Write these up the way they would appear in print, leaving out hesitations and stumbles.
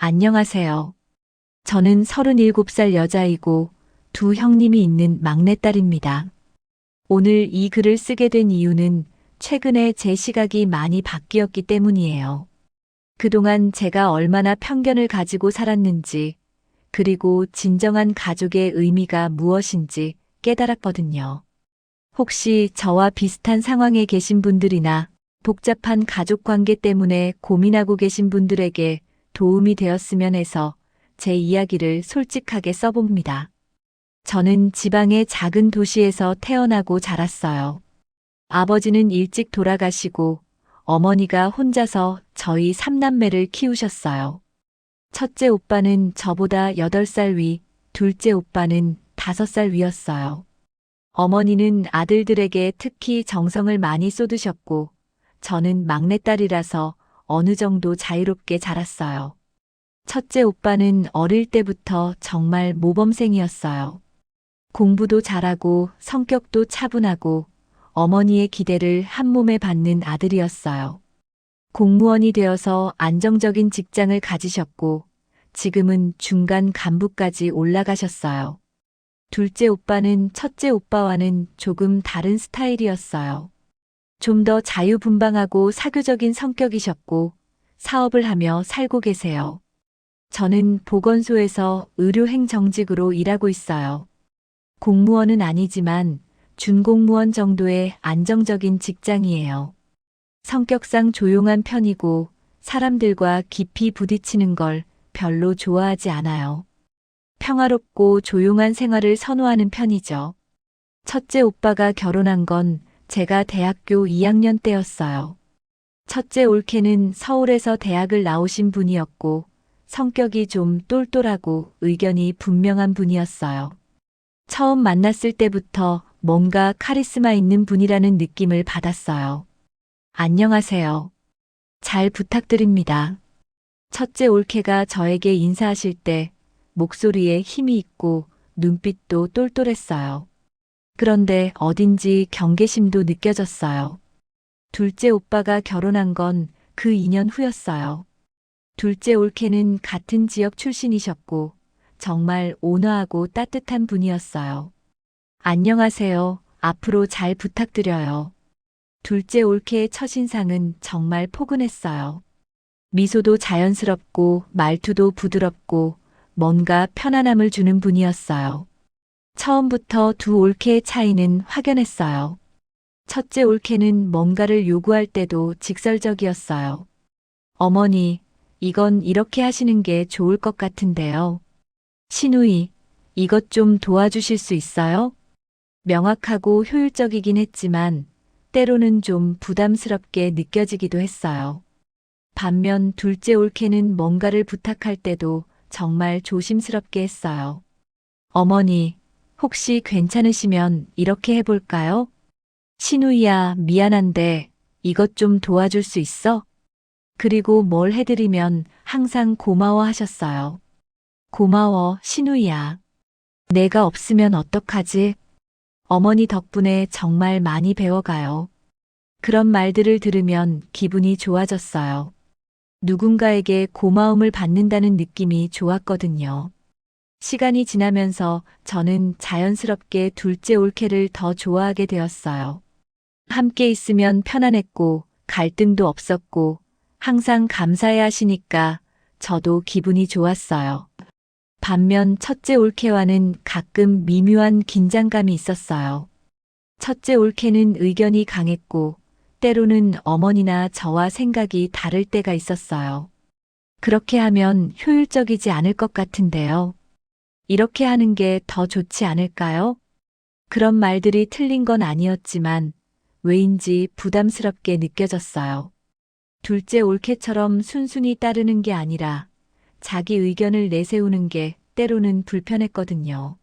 안녕하세요. 저는 37살 여자이고 두 형님이 있는 막내딸입니다. 오늘 이 글을 쓰게 된 이유는 최근에 제 시각이 많이 바뀌었기 때문이에요. 그동안 제가 얼마나 편견을 가지고 살았는지, 그리고 진정한 가족의 의미가 무엇인지 깨달았거든요. 혹시 저와 비슷한 상황에 계신 분들이나 복잡한 가족 관계 때문에 고민하고 계신 분들에게 도움이 되었으면 해서 제 이야기를 솔직하게 써봅니다. 저는 지방의 작은 도시에서 태어나고 자랐어요. 아버지는 일찍 돌아가시고 어머니가 혼자서 저희 3남매를 키우셨어요. 첫째 오빠는 저보다 8살 위, 둘째 오빠는 5살 위였어요. 어머니는 아들들에게 특히 정성을 많이 쏟으셨고, 저는 막내딸이라서 어느 정도 자유롭게 자랐어요. 첫째 오빠는 어릴 때부터 정말 모범생이었어요. 공부도 잘하고 성격도 차분하고 어머니의 기대를 한 몸에 받는 아들이었어요. 공무원이 되어서 안정적인 직장을 가지셨고, 지금은 중간 간부까지 올라가셨어요. 둘째 오빠는 첫째 오빠와는 조금 다른 스타일이었어요. 좀 더 자유분방하고 사교적인 성격이셨고 사업을 하며 살고 계세요. 저는 보건소에서 의료행정직으로 일하고 있어요. 공무원은 아니지만 준공무원 정도의 안정적인 직장이에요. 성격상 조용한 편이고 사람들과 깊이 부딪히는 걸 별로 좋아하지 않아요. 평화롭고 조용한 생활을 선호하는 편이죠. 첫째 오빠가 결혼한 건 제가 대학교 2학년 때였어요. 첫째 올케는 서울에서 대학을 나오신 분이었고 성격이 좀 똘똘하고 의견이 분명한 분이었어요. 처음 만났을 때부터 뭔가 카리스마 있는 분이라는 느낌을 받았어요. 안녕하세요. 잘 부탁드립니다. 첫째 올케가 저에게 인사하실 때 목소리에 힘이 있고 눈빛도 똘똘했어요. 그런데 어딘지 경계심도 느껴졌어요. 둘째 오빠가 결혼한 건 그 2년 후였어요. 둘째 올케는 같은 지역 출신이셨고 정말 온화하고 따뜻한 분이었어요. 안녕하세요. 앞으로 잘 부탁드려요. 둘째 올케의 첫인상은 정말 포근했어요. 미소도 자연스럽고 말투도 부드럽고 뭔가 편안함을 주는 분이었어요. 처음부터 두 올케의 차이는 확연했어요. 첫째 올케는 뭔가를 요구할 때도 직설적이었어요. 어머니, 이건 이렇게 하시는 게 좋을 것 같은데요. 시누이, 이것 좀 도와주실 수 있어요? 명확하고 효율적이긴 했지만 때로는 좀 부담스럽게 느껴지기도 했어요. 반면 둘째 올케는 뭔가를 부탁할 때도 정말 조심스럽게 했어요. 어머니, 혹시 괜찮으시면 이렇게 해볼까요? 시누이야, 미안한데 이것 좀 도와줄 수 있어? 그리고 뭘 해드리면 항상 고마워 하셨어요. 고마워, 시누이야. 내가 없으면 어떡하지? 어머니 덕분에 정말 많이 배워가요. 그런 말들을 들으면 기분이 좋아졌어요. 누군가에게 고마움을 받는다는 느낌이 좋았거든요. 시간이 지나면서 저는 자연스럽게 둘째 올케를 더 좋아하게 되었어요. 함께 있으면 편안했고 갈등도 없었고 항상 감사해 하시니까 저도 기분이 좋았어요. 반면 첫째 올케와는 가끔 미묘한 긴장감이 있었어요. 첫째 올케는 의견이 강했고 때로는 어머니나 저와 생각이 다를 때가 있었어요. 그렇게 하면 효율적이지 않을 것 같은데요. 이렇게 하는 게 더 좋지 않을까요? 그런 말들이 틀린 건 아니었지만 왜인지 부담스럽게 느껴졌어요. 둘째 올케처럼 순순히 따르는 게 아니라 자기 의견을 내세우는 게 때로는 불편했거든요.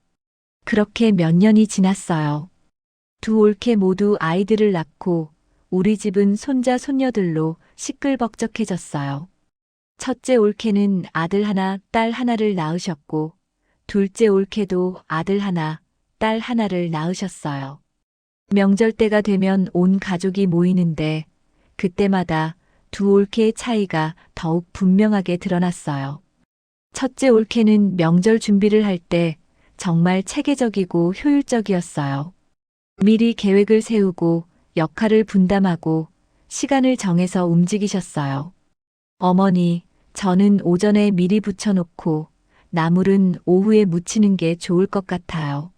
그렇게 몇 년이 지났어요. 두 올케 모두 아이들을 낳고 우리 집은 손자 손녀들로 시끌벅적해졌어요. 첫째 올케는 아들 하나, 딸 하나를 낳으셨고 둘째 올케도 아들 하나, 딸 하나를 낳으셨어요. 명절 때가 되면 온 가족이 모이는데 그때마다 두 올케의 차이가 더욱 분명하게 드러났어요. 첫째 올케는 명절 준비를 할 때 정말 체계적이고 효율적이었어요. 미리 계획을 세우고 역할을 분담하고 시간을 정해서 움직이셨어요. 어머니, 저는 오전에 미리 부쳐놓고 나물은 오후에 무치는 게 좋을 것 같아요.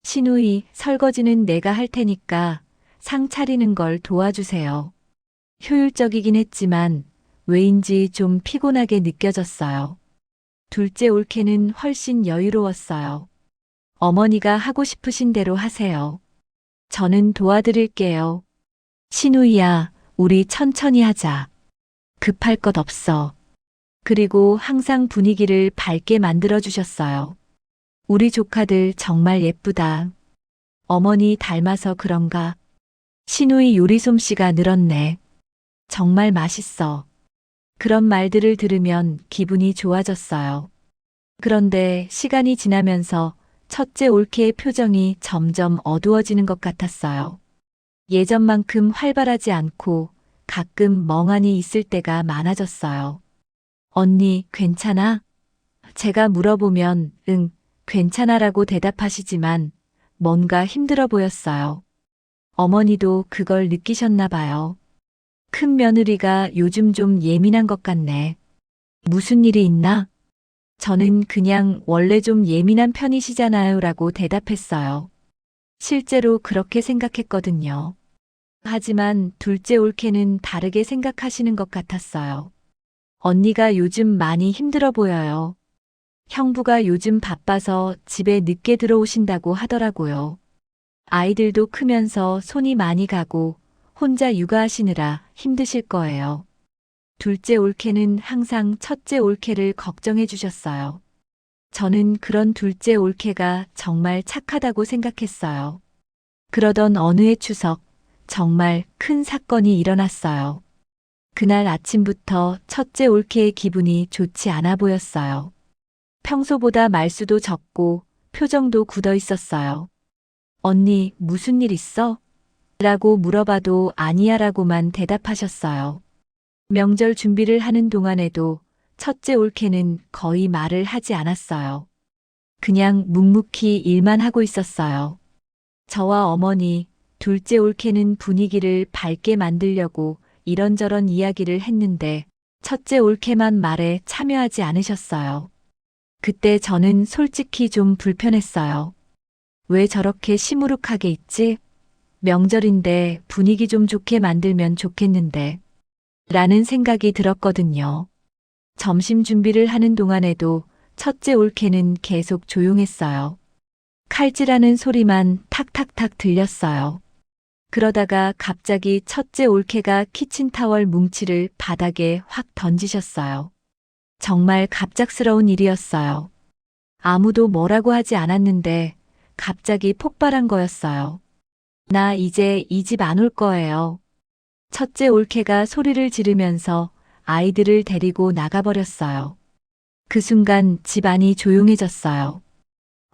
시누이, 설거지는 내가 할 테니까 상 차리는 걸 도와주세요. 효율적이긴 했지만 왜인지 좀 피곤하게 느껴졌어요. 둘째 올케는 훨씬 여유로웠어요. 어머니가 하고 싶으신 대로 하세요. 저는 도와드릴게요. 시누이야, 우리 천천히 하자. 급할 것 없어. 그리고 항상 분위기를 밝게 만들어 주셨어요. 우리 조카들 정말 예쁘다. 어머니 닮아서 그런가? 시누이 요리 솜씨가 늘었네. 정말 맛있어. 그런 말들을 들으면 기분이 좋아졌어요. 그런데 시간이 지나면서 첫째 올케의 표정이 점점 어두워지는 것 같았어요. 예전만큼 활발하지 않고 가끔 멍하니 있을 때가 많아졌어요. 언니, 괜찮아? 제가 물어보면 응, 괜찮아라고 대답하시지만 뭔가 힘들어 보였어요. 어머니도 그걸 느끼셨나 봐요. 큰 며느리가 요즘 좀 예민한 것 같네. 무슨 일이 있나? 저는 그냥 원래 좀 예민한 편이시잖아요 라고 대답했어요. 실제로 그렇게 생각했거든요. 하지만 둘째 올케는 다르게 생각하시는 것 같았어요. 언니가 요즘 많이 힘들어 보여요. 형부가 요즘 바빠서 집에 늦게 들어오신다고 하더라고요. 아이들도 크면서 손이 많이 가고 혼자 육아하시느라 힘드실 거예요. 둘째 올케는 항상 첫째 올케를 걱정해 주셨어요. 저는 그런 둘째 올케가 정말 착하다고 생각했어요. 그러던 어느 해 추석, 정말 큰 사건이 일어났어요. 그날 아침부터 첫째 올케의 기분이 좋지 않아 보였어요. 평소보다 말수도 적고 표정도 굳어 있었어요. 언니, 무슨 일 있어? 라고 물어봐도 아니야 라고만 대답하셨어요. 명절 준비를 하는 동안에도 첫째 올케는 거의 말을 하지 않았어요. 그냥 묵묵히 일만 하고 있었어요. 저와 어머니, 둘째 올케는 분위기를 밝게 만들려고 이런저런 이야기를 했는데 첫째 올케만 말에 참여하지 않으셨어요. 그때 저는 솔직히 좀 불편했어요. 왜 저렇게 시무룩하게 있지? 명절인데 분위기 좀 좋게 만들면 좋겠는데. 라는 생각이 들었거든요. 점심 준비를 하는 동안에도 첫째 올케는 계속 조용했어요. 칼질하는 소리만 탁탁탁 들렸어요. 그러다가 갑자기 첫째 올케가 키친타월 뭉치를 바닥에 확 던지셨어요. 정말 갑작스러운 일이었어요. 아무도 뭐라고 하지 않았는데 갑자기 폭발한 거였어요. 나 이제 이 집 안 올 거예요. 첫째 올케가 소리를 지르면서 아이들을 데리고 나가버렸어요. 그 순간 집안이 조용해졌어요.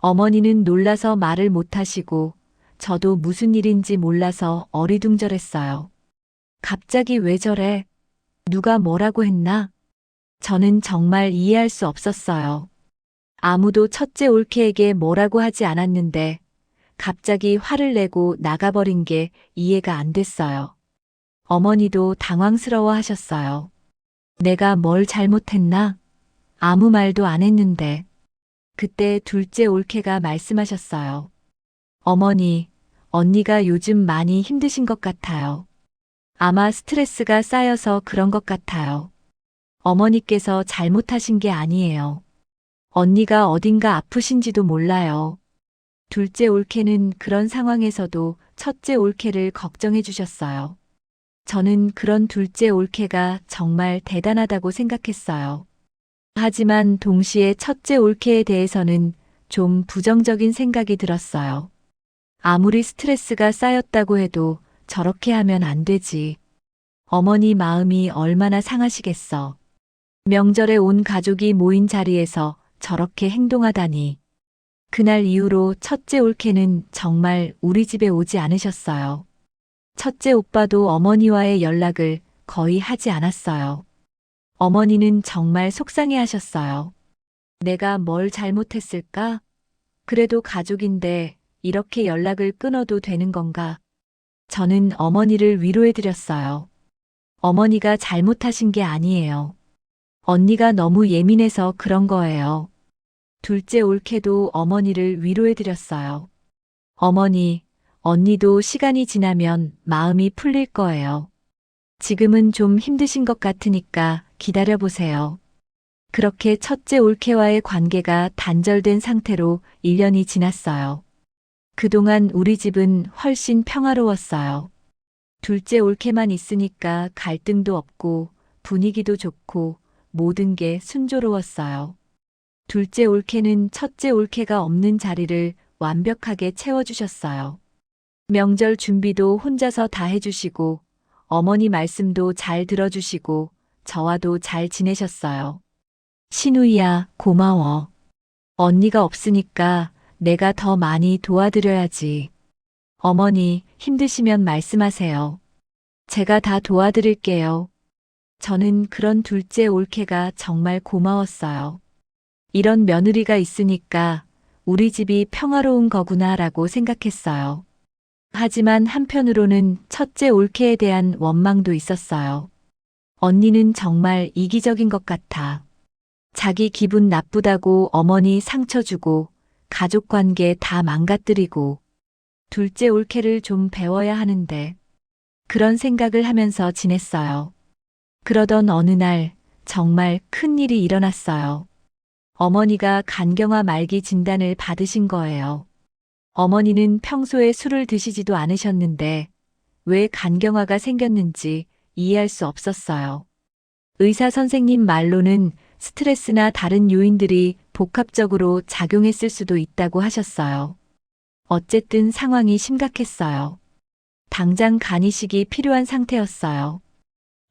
어머니는 놀라서 말을 못하시고 저도 무슨 일인지 몰라서 어리둥절했어요. 갑자기 왜 저래? 누가 뭐라고 했나? 저는 정말 이해할 수 없었어요. 아무도 첫째 올케에게 뭐라고 하지 않았는데 갑자기 화를 내고 나가버린 게 이해가 안 됐어요. 어머니도 당황스러워 하셨어요. 내가 뭘 잘못했나? 아무 말도 안 했는데. 그때 둘째 올케가 말씀하셨어요. 어머니, 언니가 요즘 많이 힘드신 것 같아요. 아마 스트레스가 쌓여서 그런 것 같아요. 어머니께서 잘못하신 게 아니에요. 언니가 어딘가 아프신지도 몰라요. 둘째 올케는 그런 상황에서도 첫째 올케를 걱정해 주셨어요. 저는 그런 둘째 올케가 정말 대단하다고 생각했어요. 하지만 동시에 첫째 올케에 대해서는 좀 부정적인 생각이 들었어요. 아무리 스트레스가 쌓였다고 해도 저렇게 하면 안 되지. 어머니 마음이 얼마나 상하시겠어. 명절에 온 가족이 모인 자리에서 저렇게 행동하다니. 그날 이후로 첫째 올케는 정말 우리 집에 오지 않으셨어요. 첫째 오빠도 어머니와의 연락을 거의 하지 않았어요. 어머니는 정말 속상해 하셨어요. 내가 뭘 잘못했을까? 그래도 가족인데 이렇게 연락을 끊어도 되는 건가? 저는 어머니를 위로해드렸어요. 어머니가 잘못하신 게 아니에요. 언니가 너무 예민해서 그런 거예요. 둘째 올케도 어머니를 위로해드렸어요. 어머니, 언니도 시간이 지나면 마음이 풀릴 거예요. 지금은 좀 힘드신 것 같으니까 기다려보세요. 그렇게 첫째 올케와의 관계가 단절된 상태로 1년이 지났어요. 그동안 우리 집은 훨씬 평화로웠어요. 둘째 올케만 있으니까 갈등도 없고 분위기도 좋고 모든 게 순조로웠어요. 둘째 올케는 첫째 올케가 없는 자리를 완벽하게 채워주셨어요. 명절 준비도 혼자서 다 해주시고 어머니 말씀도 잘 들어주시고 저와도 잘 지내셨어요. 신우이야, 고마워. 언니가 없으니까 내가 더 많이 도와드려야지. 어머니, 힘드시면 말씀하세요. 제가 다 도와드릴게요. 저는 그런 둘째 올케가 정말 고마웠어요. 이런 며느리가 있으니까 우리 집이 평화로운 거구나라고 생각했어요. 하지만 한편으로는 첫째 올케에 대한 원망도 있었어요. 언니는 정말 이기적인 것 같아. 자기 기분 나쁘다고 어머니 상처 주고 가족 관계 다 망가뜨리고 둘째 올케를 좀 배워야 하는데 그런 생각을 하면서 지냈어요. 그러던 어느 날 정말 큰 일이 일어났어요. 어머니가 간경화 말기 진단을 받으신 거예요. 어머니는 평소에 술을 드시지도 않으셨는데 왜 간경화가 생겼는지 이해할 수 없었어요. 의사 선생님 말로는 스트레스나 다른 요인들이 복합적으로 작용했을 수도 있다고 하셨어요. 어쨌든 상황이 심각했어요. 당장 간이식이 필요한 상태였어요.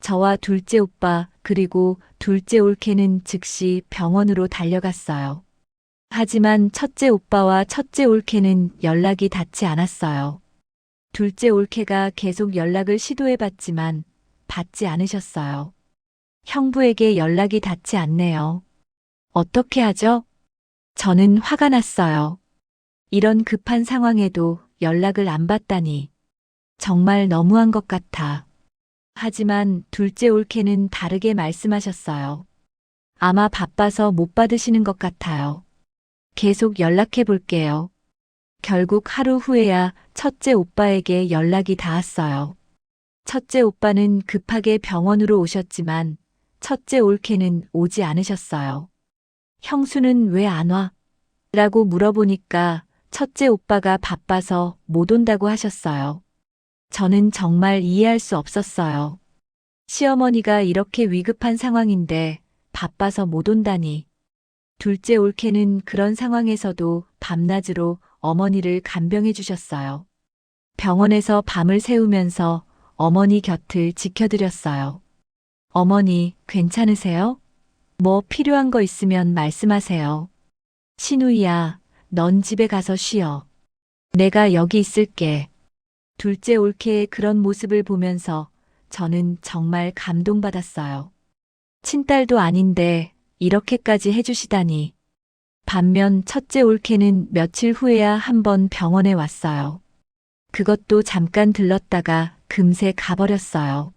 저와 둘째 오빠 그리고 둘째 올케는 즉시 병원으로 달려갔어요. 하지만 첫째 오빠와 첫째 올케는 연락이 닿지 않았어요. 둘째 올케가 계속 연락을 시도해봤지만 받지 않으셨어요. 형부에게 연락이 닿지 않네요. 어떻게 하죠? 저는 화가 났어요. 이런 급한 상황에도 연락을 안 받다니. 정말 너무한 것 같아. 하지만 둘째 올케는 다르게 말씀하셨어요. 아마 바빠서 못 받으시는 것 같아요. 계속 연락해 볼게요. 결국 하루 후에야 첫째 오빠에게 연락이 닿았어요. 첫째 오빠는 급하게 병원으로 오셨지만 첫째 올케는 오지 않으셨어요. 형수는 왜 안 와? 라고 물어보니까 첫째 오빠가 바빠서 못 온다고 하셨어요. 저는 정말 이해할 수 없었어요. 시어머니가 이렇게 위급한 상황인데 바빠서 못 온다니. 둘째 올케는 그런 상황에서도 밤낮으로 어머니를 간병해 주셨어요. 병원에서 밤을 새우면서 어머니 곁을 지켜드렸어요. 어머니, 괜찮으세요? 뭐 필요한 거 있으면 말씀하세요. 신우이야, 넌 집에 가서 쉬어. 내가 여기 있을게. 둘째 올케의 그런 모습을 보면서 저는 정말 감동받았어요. 친딸도 아닌데 이렇게까지 해주시다니. 반면 첫째 올케는 며칠 후에야 한번 병원에 왔어요. 그것도 잠깐 들렀다가 금세 가버렸어요.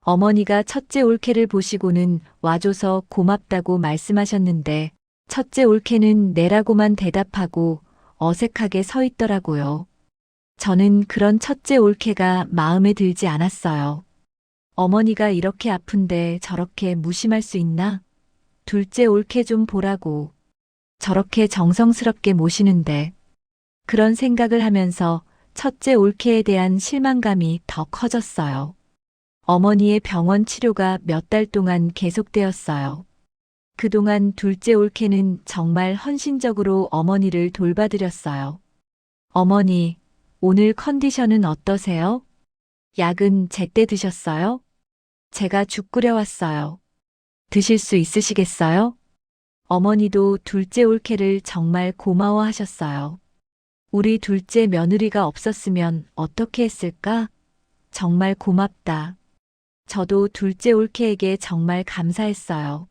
어머니가 첫째 올케를 보시고는 와줘서 고맙다고 말씀하셨는데 첫째 올케는 네라고만 대답하고 어색하게 서 있더라고요. 저는 그런 첫째 올케가 마음에 들지 않았어요. 어머니가 이렇게 아픈데 저렇게 무심할 수 있나? 둘째 올케 좀 보라고. 저렇게 정성스럽게 모시는데. 그런 생각을 하면서 첫째 올케에 대한 실망감이 더 커졌어요. 어머니의 병원 치료가 몇 달 동안 계속되었어요. 그동안 둘째 올케는 정말 헌신적으로 어머니를 돌봐드렸어요. 어머니, 오늘 컨디션은 어떠세요? 약은 제때 드셨어요? 제가 죽 끓여왔어요. 드실 수 있으시겠어요? 어머니도 둘째 올케를 정말 고마워하셨어요. 우리 둘째 며느리가 없었으면 어떻게 했을까? 정말 고맙다. 저도 둘째 올케에게 정말 감사했어요.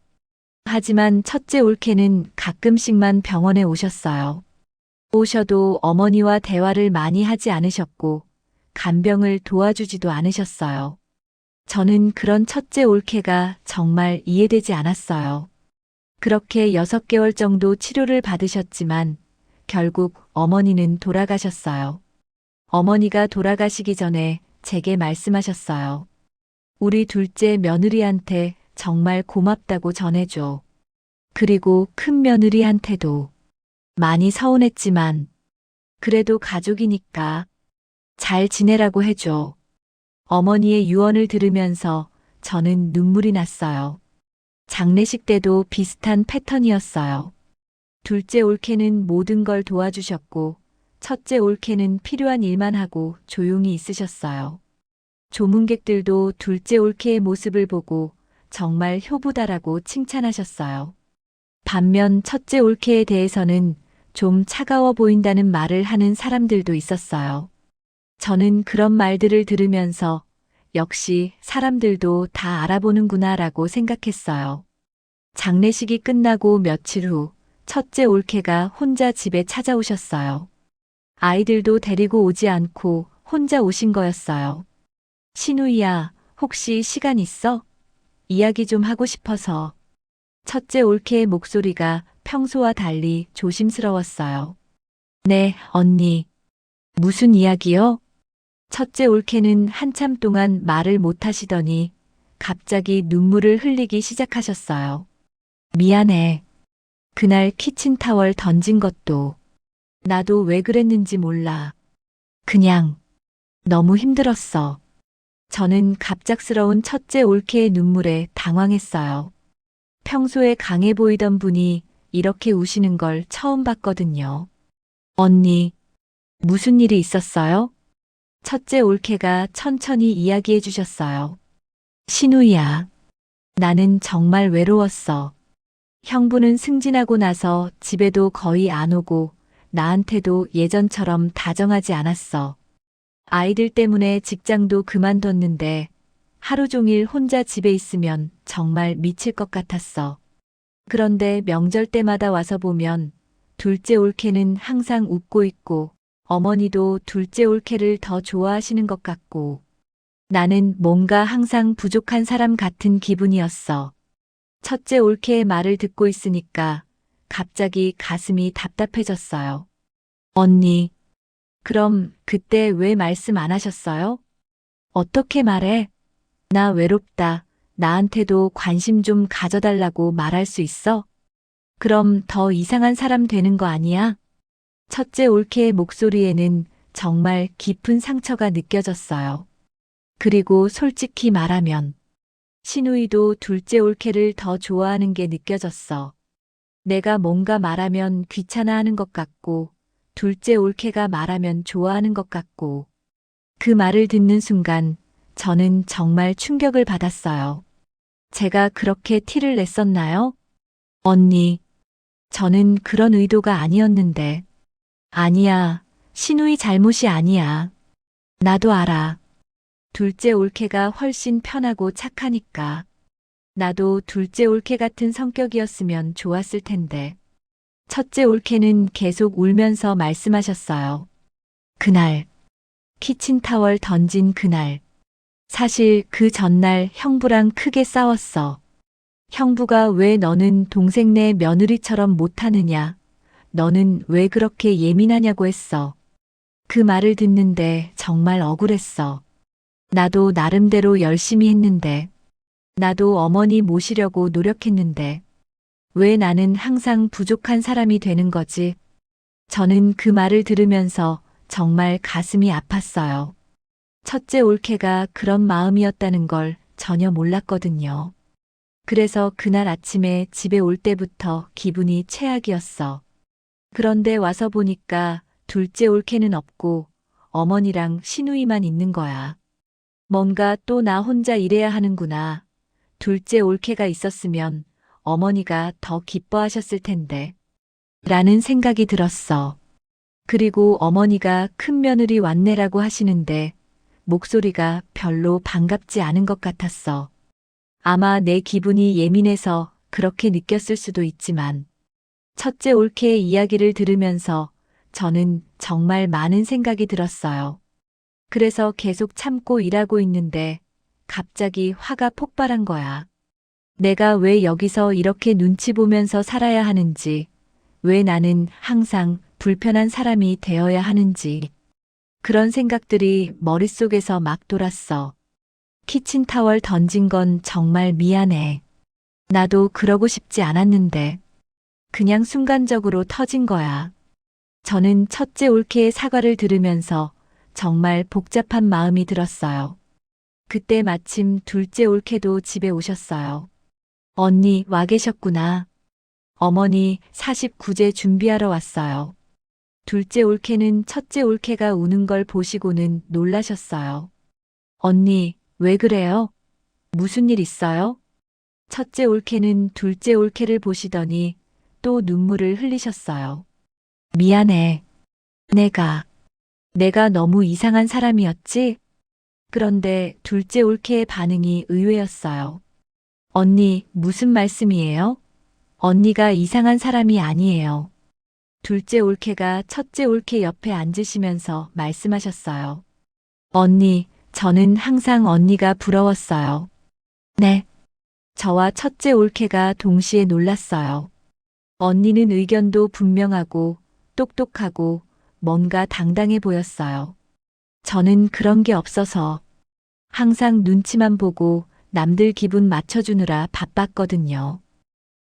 하지만 첫째 올케는 가끔씩만 병원에 오셨어요. 오셔도 어머니와 대화를 많이 하지 않으셨고 간병을 도와주지도 않으셨어요. 저는 그런 첫째 올케가 정말 이해되지 않았어요. 그렇게 6개월 정도 치료를 받으셨지만 결국 어머니는 돌아가셨어요. 어머니가 돌아가시기 전에 제게 말씀하셨어요. 우리 둘째 며느리한테 정말 고맙다고 전해줘. 그리고 큰 며느리한테도. 많이 서운했지만 그래도 가족이니까 잘 지내라고 해줘. 어머니의 유언을 들으면서 저는 눈물이 났어요. 장례식 때도 비슷한 패턴이었어요. 둘째 올케는 모든 걸 도와주셨고 첫째 올케는 필요한 일만 하고 조용히 있으셨어요. 조문객들도 둘째 올케의 모습을 보고 정말 효부다라고 칭찬하셨어요. 반면 첫째 올케에 대해서는 좀 차가워 보인다는 말을 하는 사람들도 있었어요. 저는 그런 말들을 들으면서 역시 사람들도 다 알아보는구나라고 생각했어요. 장례식이 끝나고 며칠 후 첫째 올케가 혼자 집에 찾아오셨어요. 아이들도 데리고 오지 않고 혼자 오신 거였어요. 신우이야, 혹시 시간 있어? 이야기 좀 하고 싶어서. 첫째 올케의 목소리가 평소와 달리 조심스러웠어요. 네, 언니. 무슨 이야기요? 첫째 올케는 한참 동안 말을 못 하시더니 갑자기 눈물을 흘리기 시작하셨어요. 미안해. 그날 키친타월 던진 것도 나도 왜 그랬는지 몰라. 그냥 너무 힘들었어. 저는 갑작스러운 첫째 올케의 눈물에 당황했어요. 평소에 강해 보이던 분이 이렇게 우시는 걸 처음 봤거든요. 언니, 무슨 일이 있었어요? 첫째 올케가 천천히 이야기해 주셨어요. 신우야, 나는 정말 외로웠어. 형부는 승진하고 나서 집에도 거의 안 오고 나한테도 예전처럼 다정하지 않았어. 아이들 때문에 직장도 그만뒀는데 하루 종일 혼자 집에 있으면 정말 미칠 것 같았어. 그런데 명절 때마다 와서 보면 둘째 올케는 항상 웃고 있고 어머니도 둘째 올케를 더 좋아하시는 것 같고 나는 뭔가 항상 부족한 사람 같은 기분이었어. 첫째 올케의 말을 듣고 있으니까 갑자기 가슴이 답답해졌어요. 언니, 그럼 그때 왜 말씀 안 하셨어요? 어떻게 말해? 나 외롭다. 나한테도 관심 좀 가져달라고 말할 수 있어? 그럼 더 이상한 사람 되는 거 아니야? 첫째 올케의 목소리에는 정말 깊은 상처가 느껴졌어요. 그리고 솔직히 말하면 신우이도 둘째 올케를 더 좋아하는 게 느껴졌어. 내가 뭔가 말하면 귀찮아하는 것 같고 둘째 올케가 말하면 좋아하는 것 같고 그 말을 듣는 순간 저는 정말 충격을 받았어요. 제가 그렇게 티를 냈었나요? 언니, 저는 그런 의도가 아니었는데. 아니야, 신우이 잘못이 아니야. 나도 알아. 둘째 올케가 훨씬 편하고 착하니까. 나도 둘째 올케 같은 성격이었으면 좋았을 텐데. 첫째 올케는 계속 울면서 말씀하셨어요. 그날, 키친타월 던진 그날. 사실 그 전날 형부랑 크게 싸웠어. 형부가 왜 너는 동생네 며느리처럼 못하느냐, 너는 왜 그렇게 예민하냐고 했어. 그 말을 듣는데 정말 억울했어. 나도 나름대로 열심히 했는데, 나도 어머니 모시려고 노력했는데, 왜 나는 항상 부족한 사람이 되는 거지? 저는 그 말을 들으면서 정말 가슴이 아팠어요. 첫째 올케가 그런 마음이었다는 걸 전혀 몰랐거든요. 그래서 그날 아침에 집에 올 때부터 기분이 최악이었어. 그런데 와서 보니까 둘째 올케는 없고 어머니랑 시누이만 있는 거야. 뭔가 또 나 혼자 일해야 하는구나. 둘째 올케가 있었으면 어머니가 더 기뻐하셨을 텐데. 라는 생각이 들었어. 그리고 어머니가 큰 며느리 왔네라고 하시는데 목소리가 별로 반갑지 않은 것 같았어. 아마 내 기분이 예민해서 그렇게 느꼈을 수도 있지만 첫째 올케의 이야기를 들으면서 저는 정말 많은 생각이 들었어요. 그래서 계속 참고 일하고 있는데 갑자기 화가 폭발한 거야. 내가 왜 여기서 이렇게 눈치 보면서 살아야 하는지, 왜 나는 항상 불편한 사람이 되어야 하는지, 그런 생각들이 머릿속에서 막 돌았어. 키친타월 던진 건 정말 미안해. 나도 그러고 싶지 않았는데, 그냥 순간적으로 터진 거야. 저는 첫째 올케의 사과를 들으면서 정말 복잡한 마음이 들었어요. 그때 마침 둘째 올케도 집에 오셨어요. 언니 와 계셨구나. 어머니 49제 준비하러 왔어요. 둘째 올케는 첫째 올케가 우는 걸 보시고는 놀라셨어요. 언니, 왜 그래요? 무슨 일 있어요? 첫째 올케는 둘째 올케를 보시더니 또 눈물을 흘리셨어요. 미안해. 내가 너무 이상한 사람이었지? 그런데 둘째 올케의 반응이 의외였어요. 언니, 무슨 말씀이에요? 언니가 이상한 사람이 아니에요. 둘째 올케가 첫째 올케 옆에 앉으시면서 말씀하셨어요. 언니, 저는 항상 언니가 부러웠어요. 네. 저와 첫째 올케가 동시에 놀랐어요. 언니는 의견도 분명하고 똑똑하고 뭔가 당당해 보였어요. 저는 그런 게 없어서 항상 눈치만 보고 남들 기분 맞춰주느라 바빴거든요.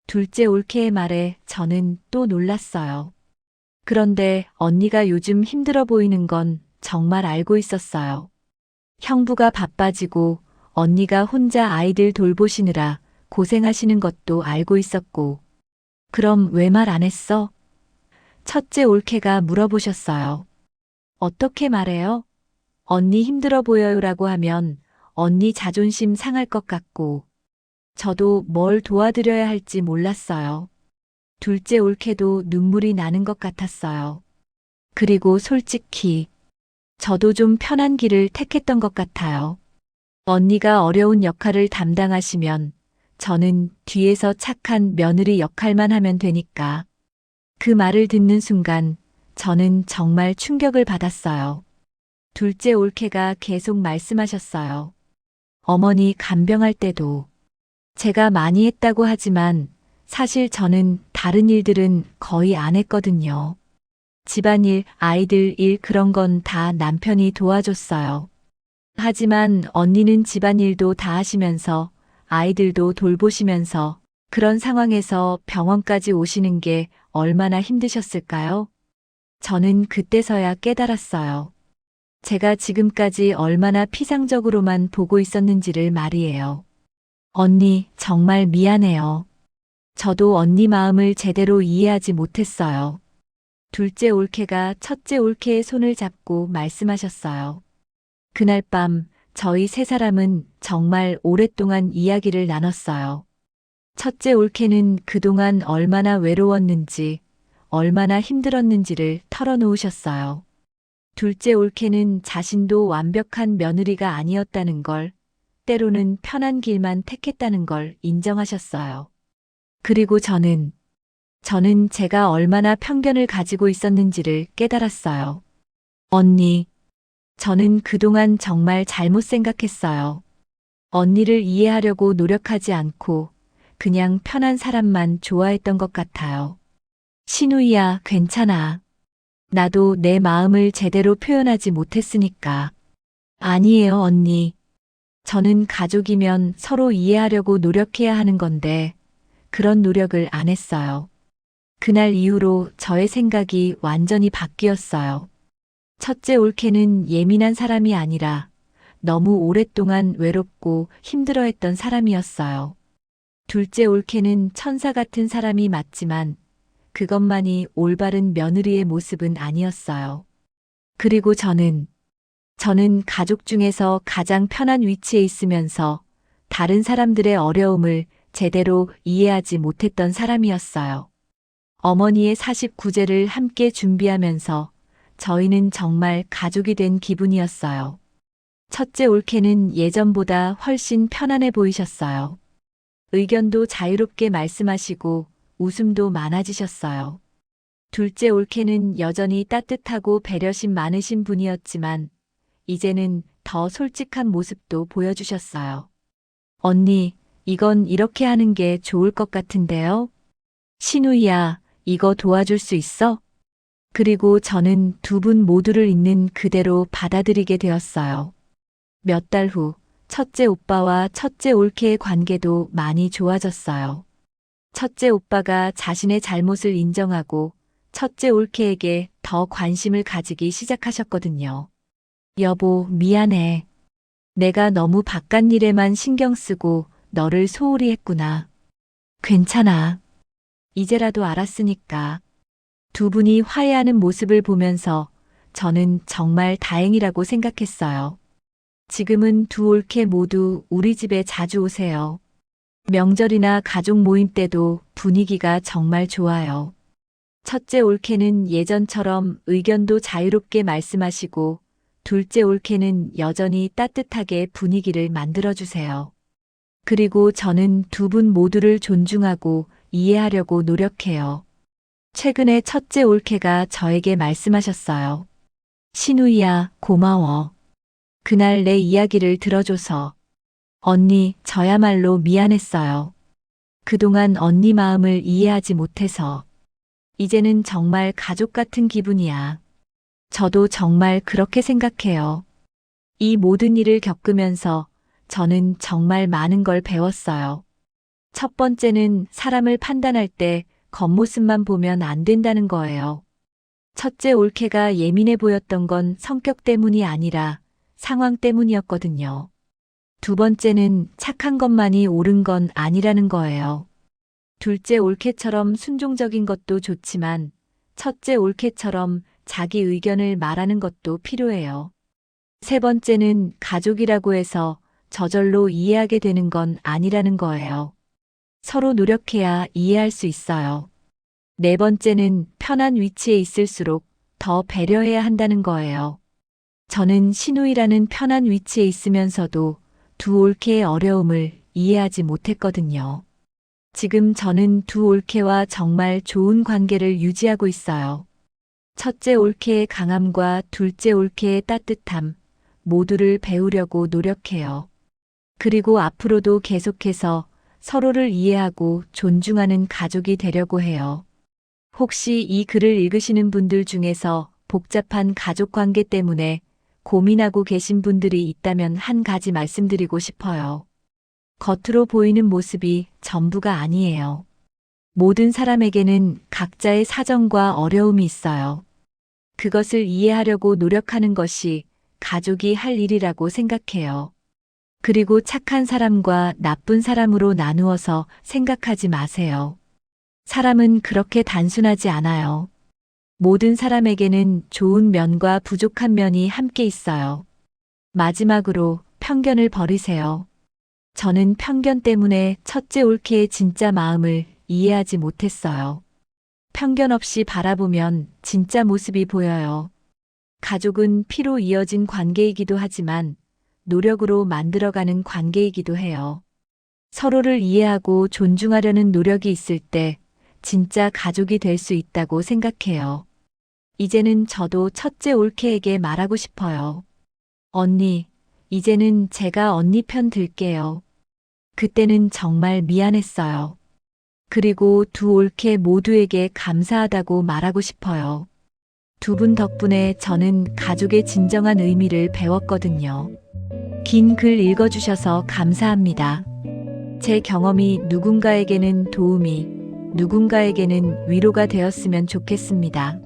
둘째 올케의 말에 저는 또 놀랐어요. 그런데 언니가 요즘 힘들어 보이는 건 정말 알고 있었어요. 형부가 바빠지고 언니가 혼자 아이들 돌보시느라 고생하시는 것도 알고 있었고, 그럼 왜 말 안 했어? 첫째 올케가 물어보셨어요. 어떻게 말해요? 언니 힘들어 보여요라고 하면 언니 자존심 상할 것 같고, 저도 뭘 도와드려야 할지 몰랐어요. 둘째 올케도 눈물이 나는 것 같았어요. 그리고 솔직히 저도 좀 편한 길을 택했던 것 같아요. 언니가 어려운 역할을 담당하시면 저는 뒤에서 착한 며느리 역할만 하면 되니까. 그 말을 듣는 순간 저는 정말 충격을 받았어요. 둘째 올케가 계속 말씀하셨어요. 어머니 간병할 때도 제가 많이 했다고 하지만 사실 저는 다른 일들은 거의 안 했거든요. 집안일, 아이들 일 그런 건 다 남편이 도와줬어요. 하지만 언니는 집안일도 다 하시면서 아이들도 돌보시면서 그런 상황에서 병원까지 오시는 게 얼마나 힘드셨을까요? 저는 그때서야 깨달았어요. 제가 지금까지 얼마나 피상적으로만 보고 있었는지를 말이에요. 언니, 정말 미안해요. 저도 언니 마음을 제대로 이해하지 못했어요. 둘째 올케가 첫째 올케의 손을 잡고 말씀하셨어요. 그날 밤 저희 세 사람은 정말 오랫동안 이야기를 나눴어요. 첫째 올케는 그동안 얼마나 외로웠는지, 얼마나 힘들었는지를 털어놓으셨어요. 둘째 올케는 자신도 완벽한 며느리가 아니었다는 걸, 때로는 편한 길만 택했다는 걸 인정하셨어요. 그리고 저는 제가 얼마나 편견을 가지고 있었는지를 깨달았어요. 언니, 저는 그동안 정말 잘못 생각했어요. 언니를 이해하려고 노력하지 않고 그냥 편한 사람만 좋아했던 것 같아요. 신우이야, 괜찮아. 나도 내 마음을 제대로 표현하지 못했으니까. 아니에요, 언니. 저는 가족이면 서로 이해하려고 노력해야 하는 건데, 그런 노력을 안 했어요. 그날 이후로 저의 생각이 완전히 바뀌었어요. 첫째 올케는 예민한 사람이 아니라 너무 오랫동안 외롭고 힘들어했던 사람이었어요. 둘째 올케는 천사 같은 사람이 맞지만 그것만이 올바른 며느리의 모습은 아니었어요. 그리고 저는 가족 중에서 가장 편한 위치에 있으면서 다른 사람들의 어려움을 제대로 이해하지 못했던 사람이었어요. 어머니의 49제를 함께 준비하면서 저희는 정말 가족이 된 기분이었어요. 첫째 올케는 예전보다 훨씬 편안해 보이셨어요. 의견도 자유롭게 말씀하시고 웃음도 많아지셨어요. 둘째 올케는 여전히 따뜻하고 배려심 많으신 분이었지만 이제는 더 솔직한 모습도 보여주셨어요. 언니, 이건 이렇게 하는 게 좋을 것 같은데요? 신우이야, 이거 도와줄 수 있어? 그리고 저는 두 분 모두를 있는 그대로 받아들이게 되었어요. 몇 달 후, 첫째 오빠와 첫째 올케의 관계도 많이 좋아졌어요. 첫째 오빠가 자신의 잘못을 인정하고 첫째 올케에게 더 관심을 가지기 시작하셨거든요. 여보, 미안해. 내가 너무 바깥 일에만 신경 쓰고 너를 소홀히 했구나. 괜찮아. 이제라도 알았으니까. 두 분이 화해하는 모습을 보면서 저는 정말 다행이라고 생각했어요. 지금은 두 올케 모두 우리 집에 자주 오세요. 명절이나 가족 모임 때도 분위기가 정말 좋아요. 첫째 올케는 예전처럼 의견도 자유롭게 말씀하시고 둘째 올케는 여전히 따뜻하게 분위기를 만들어주세요. 그리고 저는 두 분 모두를 존중하고 이해하려고 노력해요. 최근에 첫째 올케가 저에게 말씀하셨어요. 신우이야, 고마워. 그날 내 이야기를 들어줘서. 언니, 저야말로 미안했어요. 그동안 언니 마음을 이해하지 못해서. 이제는 정말 가족 같은 기분이야. 저도 정말 그렇게 생각해요. 이 모든 일을 겪으면서 저는 정말 많은 걸 배웠어요. 첫 번째는 사람을 판단할 때 겉모습만 보면 안 된다는 거예요. 첫째 올케가 예민해 보였던 건 성격 때문이 아니라 상황 때문이었거든요. 두 번째는 착한 것만이 옳은 건 아니라는 거예요. 둘째 올케처럼 순종적인 것도 좋지만 첫째 올케처럼 자기 의견을 말하는 것도 필요해요. 세 번째는 가족이라고 해서 저절로 이해하게 되는 건 아니라는 거예요. 서로 노력해야 이해할 수 있어요. 네 번째는 편한 위치에 있을수록 더 배려해야 한다는 거예요. 저는 신우이라는 편한 위치에 있으면서도 두 올케의 어려움을 이해하지 못했거든요. 지금 저는 두 올케와 정말 좋은 관계를 유지하고 있어요. 첫째 올케의 강함과 둘째 올케의 따뜻함, 모두를 배우려고 노력해요. 그리고 앞으로도 계속해서 서로를 이해하고 존중하는 가족이 되려고 해요. 혹시 이 글을 읽으시는 분들 중에서 복잡한 가족 관계 때문에 고민하고 계신 분들이 있다면 한 가지 말씀드리고 싶어요. 겉으로 보이는 모습이 전부가 아니에요. 모든 사람에게는 각자의 사정과 어려움이 있어요. 그것을 이해하려고 노력하는 것이 가족이 할 일이라고 생각해요. 그리고 착한 사람과 나쁜 사람으로 나누어서 생각하지 마세요. 사람은 그렇게 단순하지 않아요. 모든 사람에게는 좋은 면과 부족한 면이 함께 있어요. 마지막으로 편견을 버리세요. 저는 편견 때문에 첫째 올케의 진짜 마음을 이해하지 못했어요. 편견 없이 바라보면 진짜 모습이 보여요. 가족은 피로 이어진 관계이기도 하지만 노력으로 만들어가는 관계이기도 해요. 서로를 이해하고 존중하려는 노력이 있을 때 진짜 가족이 될 수 있다고 생각해요. 이제는 저도 첫째 올케에게 말하고 싶어요. 언니, 이제는 제가 언니 편 들게요. 그때는 정말 미안했어요. 그리고 두 올케 모두에게 감사하다고 말하고 싶어요. 두 분 덕분에 저는 가족의 진정한 의미를 배웠거든요. 긴 글 읽어주셔서 감사합니다. 제 경험이 누군가에게는 도움이, 누군가에게는 위로가 되었으면 좋겠습니다.